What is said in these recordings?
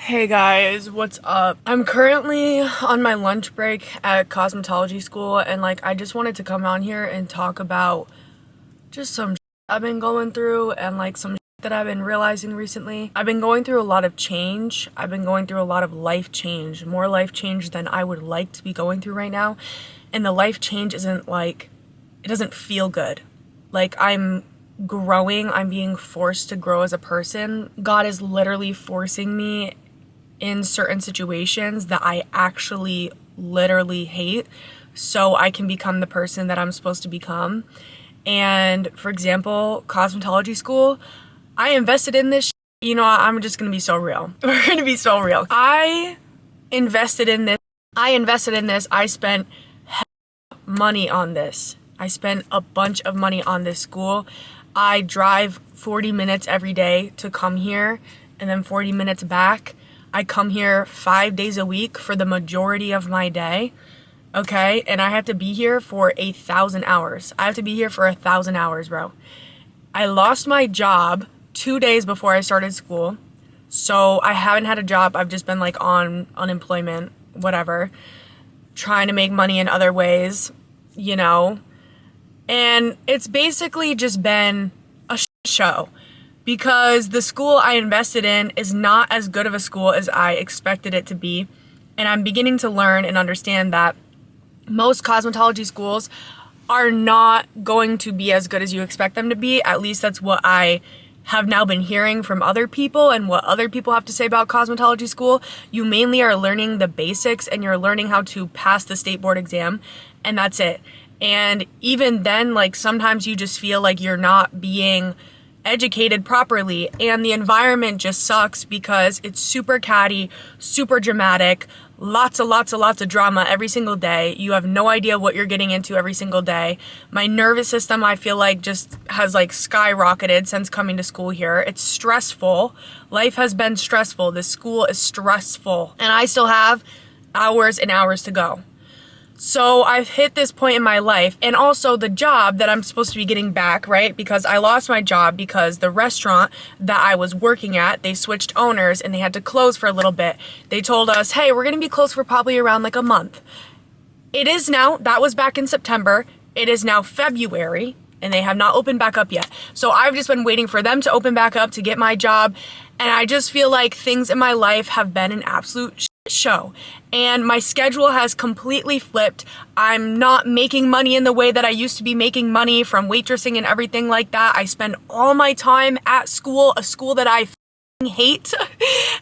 Hey guys, what's up? I'm currently on my lunch break at cosmetology school and I just wanted to come on here and talk about just some I've been going through and some that I've been realizing recently. I've been going through a lot of change. I've been going through a lot of life change, more life change than I would like to be going through right now. And the life change isn't it doesn't feel good. I'm growing, I'm being forced to grow as a person. God is literally forcing me in certain situations that I actually literally hate so I can become the person that I'm supposed to become. And for example, cosmetology school, I invested in this I'm just gonna be so real. We're gonna be so real. I invested in this. I spent money on this. I spent a bunch of money on this school. I drive 40 minutes every day to come here and then 40 minutes back. I come here 5 days a week for the majority of my day, okay? And I have to be here for 1,000 hours. I have to be here for 1,000 hours, bro. I lost my job 2 days before I started school, so I haven't had a job. I've just been on unemployment, whatever, trying to make money in other ways, And it's basically just been a show. Because the school I invested in is not as good of a school as I expected it to be. And I'm beginning to learn and understand that most cosmetology schools are not going to be as good as you expect them to be. At least that's what I have now been hearing from other people and what other people have to say about cosmetology school. You mainly are learning the basics and you're learning how to pass the state board exam, and that's it. And even then, sometimes you just feel like you're not being educated properly, and the environment just sucks because it's super catty, super dramatic, lots of drama every single day. You have no idea what you're getting into every single day. My nervous system, I feel just has skyrocketed since coming to school here. It's stressful. Life has been stressful. This school is stressful, and I still have hours and hours to go. So I've hit this point in my life, and also the job that I'm supposed to be getting back, right? Because I lost my job because the restaurant that I was working at, they switched owners and they had to close for a little bit. They told us, hey, we're going to be closed for probably around a month. It is now, that was back in September. It is now February and they have not opened back up yet. So I've just been waiting for them to open back up to get my job. And I just feel like things in my life have been an absolute show, and my schedule has completely flipped. I'm not making money in the way that I used to be making money from waitressing and everything like that. I spend all my time at school, a school that I hate,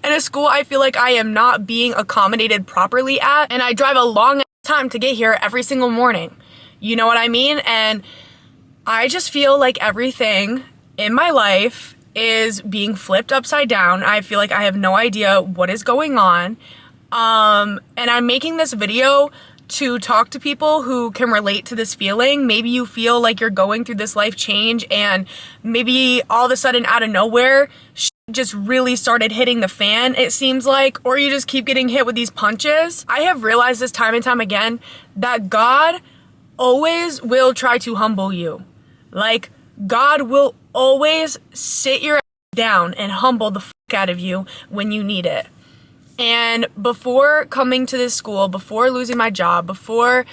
and a school I feel like I am not being accommodated properly at, and I drive a long time to get here every single morning. You know what I mean? And I just feel like everything in my life is being flipped upside down. I feel like I have no idea what is going on. And I'm making this video to talk to people who can relate to this feeling. Maybe you feel like you're going through this life change and maybe all of a sudden out of nowhere, just really started hitting the fan, it seems like, or you just keep getting hit with these punches. I have realized this time and time again that God always will try to humble you. God will always sit your ass down and humble the fuck out of you when you need it. And before coming to this school, before losing my job, before,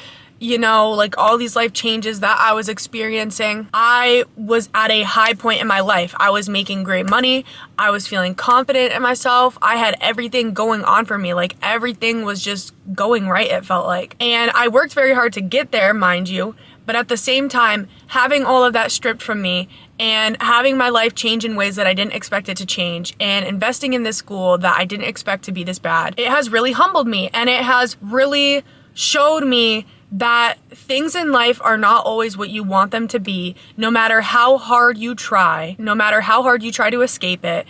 all these life changes that I was experiencing, I was at a high point in my life. I was making great money. I was feeling confident in myself. I had everything going on for me. Everything was just going right, it felt like. And I worked very hard to get there, mind you. But at the same time, having all of that stripped from me and having my life change in ways that I didn't expect it to change and investing in this school that I didn't expect to be this bad, it has really humbled me, and it has really showed me that things in life are not always what you want them to be. No matter how hard you try, to escape it,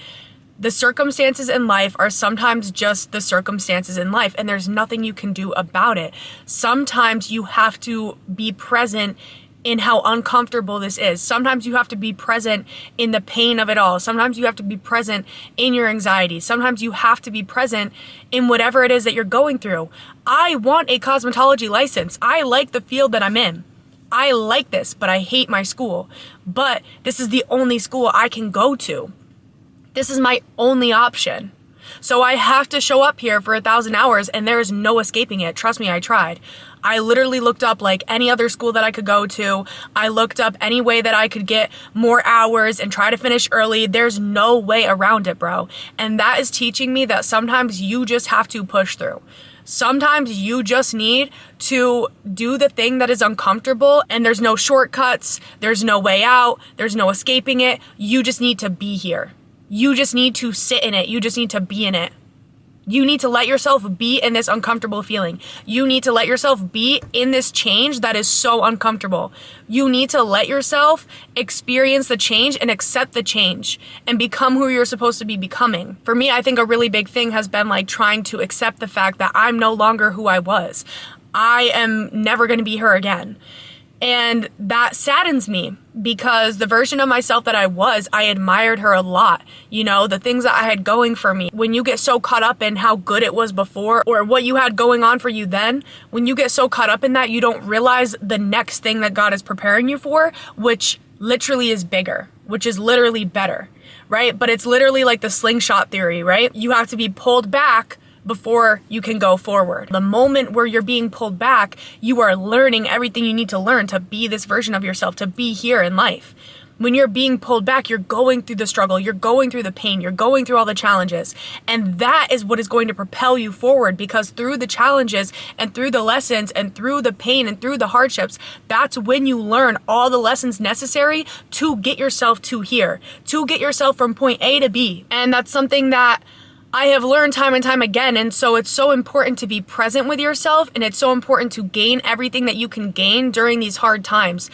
the circumstances in life are sometimes just the circumstances in life, and there's nothing you can do about it. Sometimes you have to be present in how uncomfortable this is. Sometimes you have to be present in the pain of it all. Sometimes you have to be present in your anxiety. Sometimes you have to be present in whatever it is that you're going through. I want a cosmetology license. I like the field that I'm in. I like this, but I hate my school. But this is the only school I can go to. This is my only option. So I have to show up here for 1,000 hours, and there is no escaping it. Trust me, I tried. I literally looked up like any other school that I could go to. I looked up any way that I could get more hours and try to finish early. There's no way around it, bro. And that is teaching me that sometimes you just have to push through. Sometimes you just need to do the thing that is uncomfortable, and there's no shortcuts, there's no way out, there's no escaping it. You just need to be here. You just need to sit in it. You just need to be in it. You need to let yourself be in this uncomfortable feeling. You need to let yourself be in this change that is so uncomfortable. You need to let yourself experience the change and accept the change and become who you're supposed to be becoming. For me, I think a really big thing has been like trying to accept the fact that I'm no longer who I was. I am never going to be her again. And that saddens me because the version of myself that I was, I admired her a lot. You know, the things that I had going for me. When you get so caught up in how good it was before or what you had going on for you then, when you get so caught up in that, you don't realize the next thing that God is preparing you for, which literally is bigger, which is literally better, right? But it's literally like the slingshot theory, right? You have to be pulled back before you can go forward. The moment where you're being pulled back, you are learning everything you need to learn to be this version of yourself, to be here in life. When you're being pulled back, you're going through the struggle, you're going through the pain, you're going through all the challenges. And that is what is going to propel you forward, because through the challenges and through the lessons and through the pain and through the hardships, that's when you learn all the lessons necessary to get yourself to here, to get yourself from point A to B. And that's something that I have learned time and time again, and so it's so important to be present with yourself, and it's so important to gain everything that you can gain during these hard times.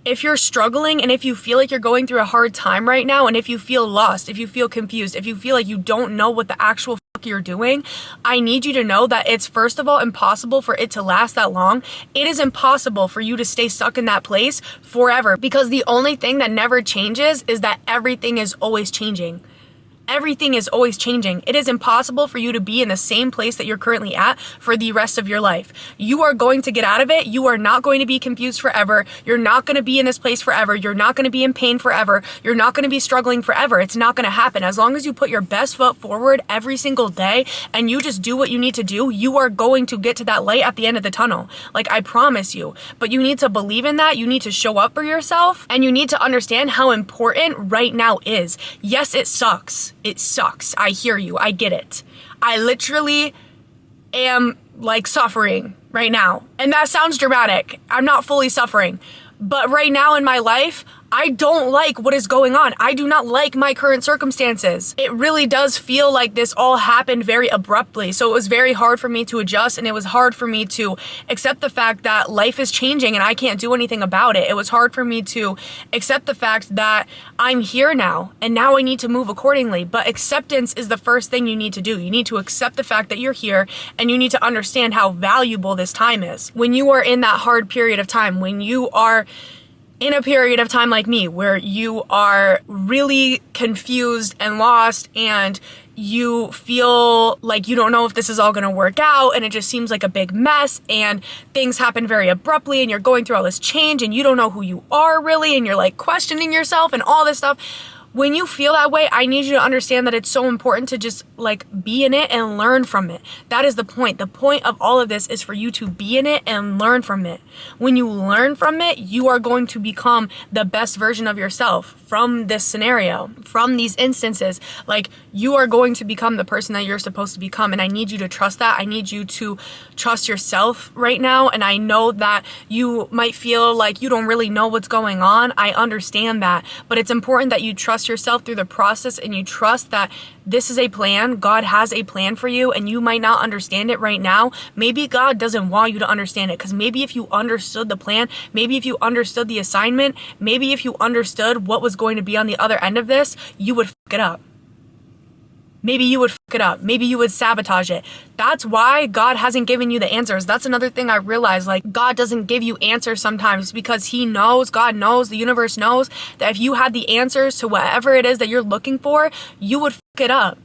If you're struggling and if you feel like you're going through a hard time right now, and if you feel lost, if you feel confused, if you feel like you don't know what the actual fuck you're doing, I need you to know that it's first of all impossible for it to last that long. It is impossible for you to stay stuck in that place forever, because the only thing that never changes is that everything is always changing. Everything is always changing. It is impossible for you to be in the same place that you're currently at for the rest of your life. You are going to get out of it. You are not going to be confused forever. You're not going to be in this place forever. You're not going to be in pain forever. You're not going to be struggling forever. It's not going to happen. As long as you put your best foot forward every single day and you just do what you need to do, you are going to get to that light at the end of the tunnel. Like, I promise you. But you need to believe in that. You need to show up for yourself, and you need to understand how important right now is. Yes, it sucks. It sucks. I hear you. I get it. I literally am like suffering right now. And that sounds dramatic. I'm not fully suffering. But right now in my life, I don't like what is going on. I do not like my current circumstances. It really does feel like this all happened very abruptly. So it was very hard for me to adjust, and it was hard for me to accept the fact that life is changing and I can't do anything about it. It was hard for me to accept the fact that I'm here now and now I need to move accordingly. But acceptance is the first thing you need to do. You need to accept the fact that you're here, and you need to understand how valuable this time is. When you are in that hard period of time, when you are in a period of time like me, where you are really confused and lost, and you feel like you don't know if this is all going to work out, and it just seems like a big mess, and things happen very abruptly, and you're going through all this change, and you don't know who you are really, and you're like questioning yourself and all this stuff. When you feel that way, I need you to understand that it's so important to just like be in it and learn from it. That is the point. The point of all of this is for you to be in it and learn from it. When you learn from it, you are going to become the best version of yourself from this scenario, from these instances. Like, you are going to become the person that you're supposed to become. And I need you to trust that. I need you to trust yourself right now. And I know that you might feel like you don't really know what's going on. I understand that. But it's important that you trust yourself through the process, and you trust that this is a plan. God has a plan for you, and you might not understand it right now. Maybe God doesn't want you to understand it, because maybe if you understood the plan, maybe if you understood the assignment, maybe if you understood what was going to be on the other end of this, you would fuck it up. Maybe you would fuck it up. Maybe you would sabotage it. That's why God hasn't given you the answers. That's another thing I realized. Like, God doesn't give you answers sometimes because He knows, God knows, the universe knows that if you had the answers to whatever it is that you're looking for, you would fuck it up.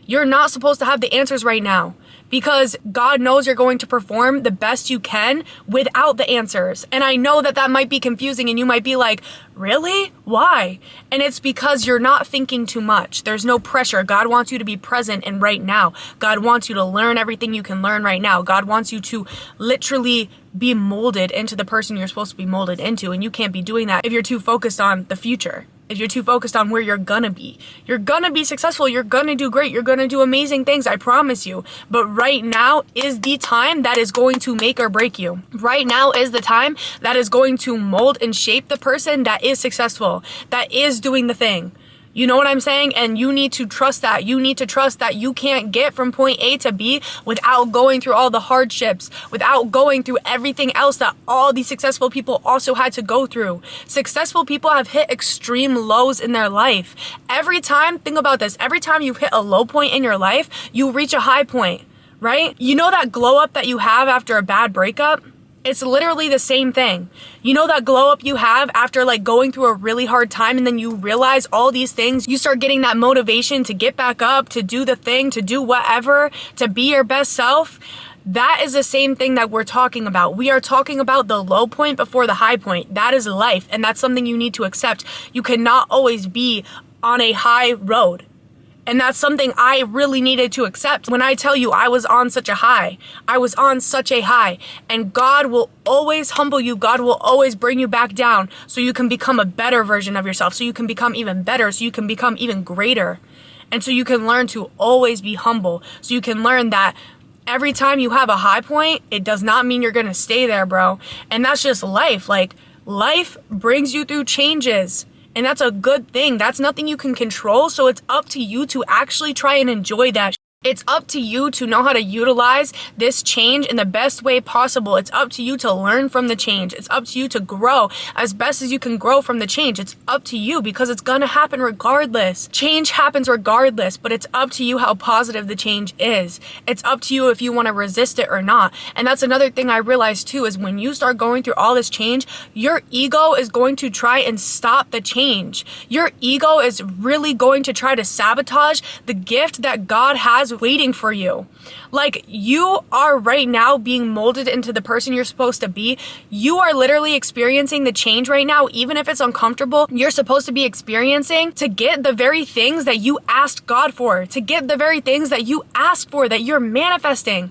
You're not supposed to have the answers right now, because God knows you're going to perform the best you can without the answers. And I know that that might be confusing, and you might be like, really? Why? And it's because you're not thinking too much. There's no pressure. God wants you to be present and right now. God wants you to learn everything you can learn right now. God wants you to literally be molded into the person you're supposed to be molded into. And you can't be doing that if you're too focused on the future. If you're too focused on where you're gonna be. You're gonna be successful. You're gonna do great. You're gonna do amazing things. I promise you. But right now is the time that is going to make or break you. Right now is the time that is going to mold and shape the person that is successful, that is doing the thing. You know what I'm saying? And you need to trust that. You need to trust that you can't get from point A to B without going through all the hardships, without going through everything else that all these successful people also had to go through. Successful people have hit extreme lows in their life. Every time, think about this, every time you've hit a low point in your life, you reach a high point, right? You know that glow up that you have after a bad breakup? It's literally the same thing. You know that glow up you have after like going through a really hard time, and then you realize all these things, you start getting that motivation to get back up, to do the thing, to do whatever, to be your best self. That is the same thing that we're talking about. We are talking about the low point before the high point. That is life, and that's something you need to accept. You cannot always be on a high road. And that's something I really needed to accept. When I tell you I was on such a high, I was on such a high. And God will always humble you. God will always bring you back down so you can become a better version of yourself, so you can become even better, so you can become even greater. And so you can learn to always be humble. So you can learn that every time you have a high point, it does not mean you're going to stay there, bro. And that's just life. Like, life brings you through changes. And that's a good thing. That's nothing you can control. So it's up to you to actually try and enjoy that. It's up to you to know how to utilize this change in the best way possible. It's up to you to learn from the change. It's up to you to grow as best as you can grow from the change. It's up to you, because it's gonna happen regardless. Change happens regardless, but it's up to you how positive the change is. It's up to you if you want to resist it or not. And that's another thing I realized too, is when you start going through all this change, your ego is going to try and stop the change. Your ego is really going to try to sabotage the gift that God has waiting for you. Like, you are right now being molded into the person you're supposed to be. You are literally experiencing the change right now, even if it's uncomfortable. You're supposed to be experiencing to get the very things that you asked God for, to get the very things that you asked for, that you're manifesting.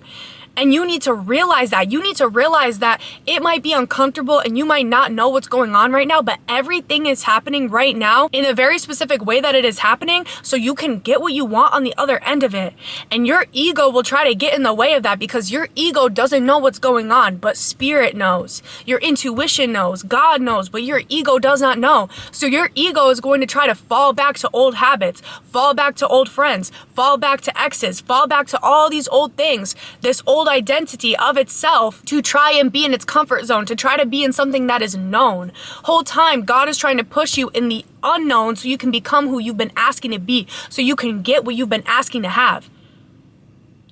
And you need to realize that. You need to realize that it might be uncomfortable and you might not know what's going on right now, but everything is happening right now in a very specific way that it is happening, so you can get what you want on the other end of it. And your ego will try to get in the way of that, because your ego doesn't know what's going on, but spirit knows. Your intuition knows. God knows, but your ego does not know. So your ego is going to try to fall back to old habits, fall back to old friends, fall back to exes, fall back to all these old things, this old identity of itself, to try and be in its comfort zone, to try to be in something that is known. Whole time, God is trying to push you in the unknown so you can become who you've been asking to be, so you can get what you've been asking to have.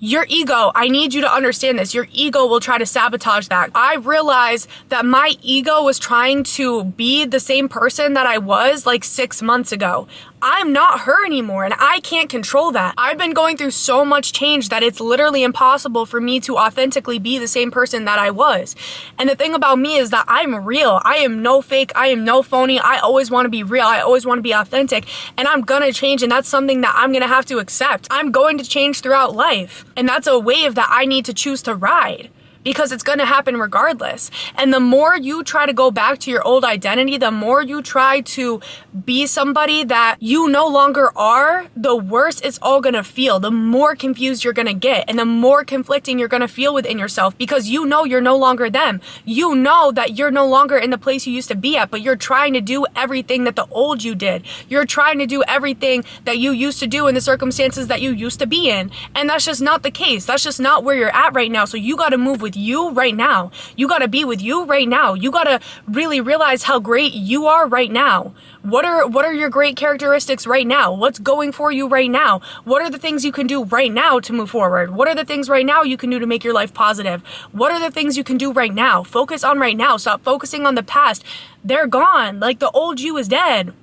Your ego, I need you to understand this. Your ego will try to sabotage that. I realized that my ego was trying to be the same person that I was like 6 months ago. I'm not her anymore, and I can't control that. I've been going through so much change that it's literally impossible for me to authentically be the same person that I was. And the thing about me is that I'm real. I am no fake. I am no phony. I always want to be real. I always want to be authentic, and I'm gonna change, and that's something that I'm gonna have to accept. I'm going to change throughout life, and that's a wave that I need to choose to ride, because it's going to happen regardless. And the more you try to go back to your old identity, the more you try to be somebody that you no longer are, the worse it's all going to feel. The more confused you're going to get, and the more conflicting you're going to feel within yourself, because you know you're no longer them. You know that you're no longer in the place you used to be at, but you're trying to do everything that the old you did. You're trying to do everything that you used to do in the circumstances that you used to be in. And that's just not the case. That's just not where you're at right now. So you got to move with you right now. You got to be with you right now. You got to really realize how great you are right now. What are your great characteristics right now? What's going for you right now? What are the things you can do right now to move forward? What are the things right now you can do to make your life positive? What are the things you can do right now? Focus on right now. Stop focusing on the past. They're gone. Like, the old you is dead.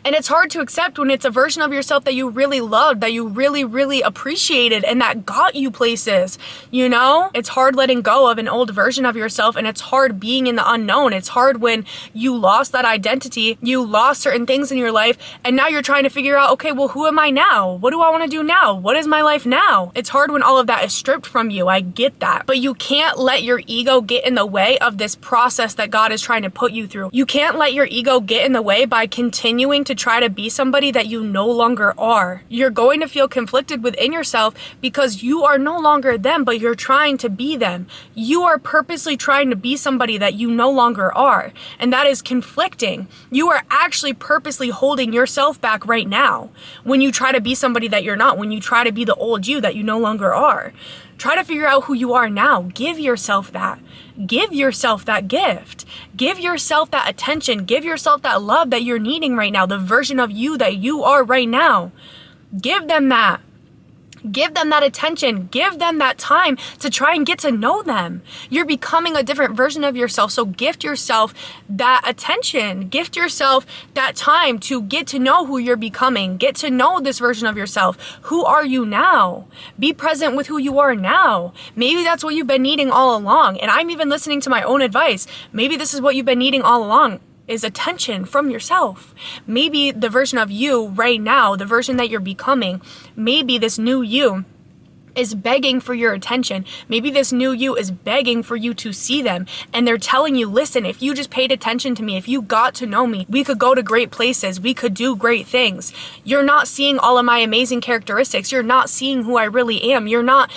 And it's hard to accept when it's a version of yourself that you really loved, that you really, really appreciated, and that got you places, you know? It's hard letting go of an old version of yourself, and it's hard being in the unknown. It's hard when you lost that identity, you lost certain things in your life, and now you're trying to figure out, okay, well, who am I now? What do I want to do now? What is my life now? It's hard when all of that is stripped from you. I get that. But you can't let your ego get in the way of this process that God is trying to put you through. You can't let your ego get in the way by continuing to try to be somebody that you no longer are. You're going to feel conflicted within yourself because you are no longer them, but you're trying to be them. You are purposely trying to be somebody that you no longer are, and that is conflicting. You are actually purposely holding yourself back right now when you try to be somebody that you're not, when you try to be the old you that you no longer are. Try to figure out who you are now. Give yourself that. Give yourself that gift. Give yourself that attention. Give yourself that love that you're needing right now, the version of you that you are right now. Give them that. Give them that attention. Give them that time to try and get to know them. You're becoming a different version of yourself, so gift yourself that attention. Gift yourself that time to get to know who you're becoming. Get to know this version of yourself. Who are you now? Be present with who you are now. Maybe that's what you've been needing all along, and I'm even listening to my own advice. Maybe this is what you've been needing all along. Is attention from yourself. Maybe the version of you right now, the version that you're becoming, maybe this new you is begging for your attention. Maybe this new you is begging for you to see them, and they're telling you, listen, if you just paid attention to me, if you got to know me, we could go to great places, we could do great things. You're not seeing all of my amazing characteristics. You're not seeing who I really am. You're not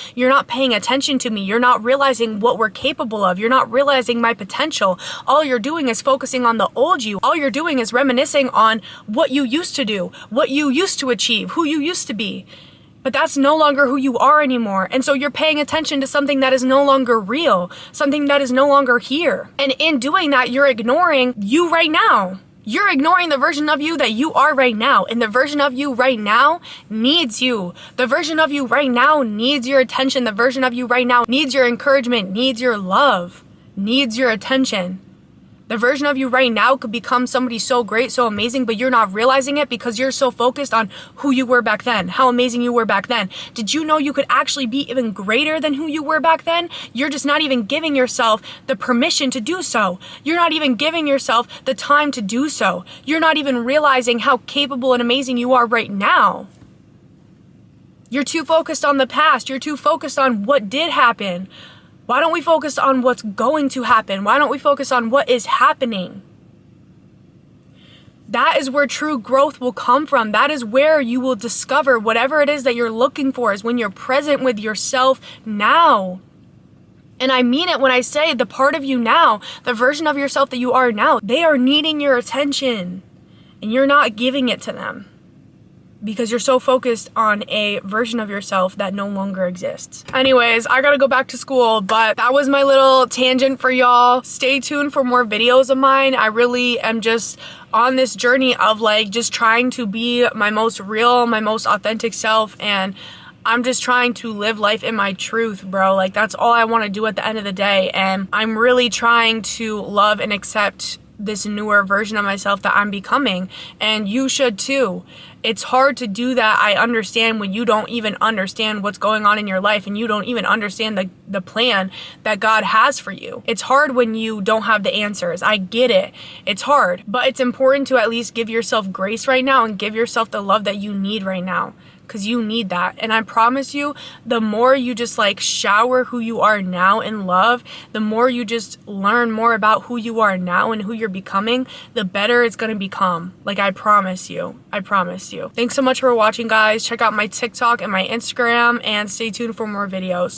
paying attention to me. You're not realizing what we're capable of. You're not realizing my potential. All you're doing is focusing on the old you. All you're doing is reminiscing on what you used to do, what you used to achieve, who you used to be. But that's no longer who you are anymore. And so you're paying attention to something that is no longer real, something that is no longer here. And in doing that, you're ignoring you right now. You're ignoring the version of you that you are right now. And the version of you right now needs you. The version of you right now needs your attention. The version of you right now needs your encouragement, needs your love, needs your attention. The version of you right now could become somebody so great, so amazing, but you're not realizing it because you're so focused on who you were back then, how amazing you were back then. Did you know you could actually be even greater than who you were back then? You're just not even giving yourself the permission to do so. You're not even giving yourself the time to do so. You're not even realizing how capable and amazing you are right now. You're too focused on the past. You're too focused on what did happen. Why don't we focus on what's going to happen? Why don't we focus on what is happening? That is where true growth will come from. That is where you will discover whatever it is that you're looking for, is when you're present with yourself now. And I mean it when I say the part of you now, the version of yourself that you are now, they are needing your attention and you're not giving it to them. Because you're so focused on a version of yourself that no longer exists. Anyways, I gotta go back to school, but that was my little tangent for y'all. Stay tuned for more videos of mine. I really am just on this journey of like just trying to be my most real, my most authentic self, and I'm just trying to live life in my truth, bro. Like that's all I want to do at the end of the day, and I'm really trying to love and accept this newer version of myself that I'm becoming, and you should too. It's hard to do that. I understand when you don't even understand what's going on in your life and you don't even understand the plan that God has for you. It's hard when you don't have the answers. I get it. It's hard, but it's important to at least give yourself grace right now and give yourself the love that you need right now. Because you need that. And I promise you, the more you just like shower who you are now in love, the more you just learn more about who you are now and who you're becoming, the better it's going to become. Like, I promise you. I promise you. Thanks so much for watching, guys. Check out my TikTok and my Instagram and stay tuned for more videos.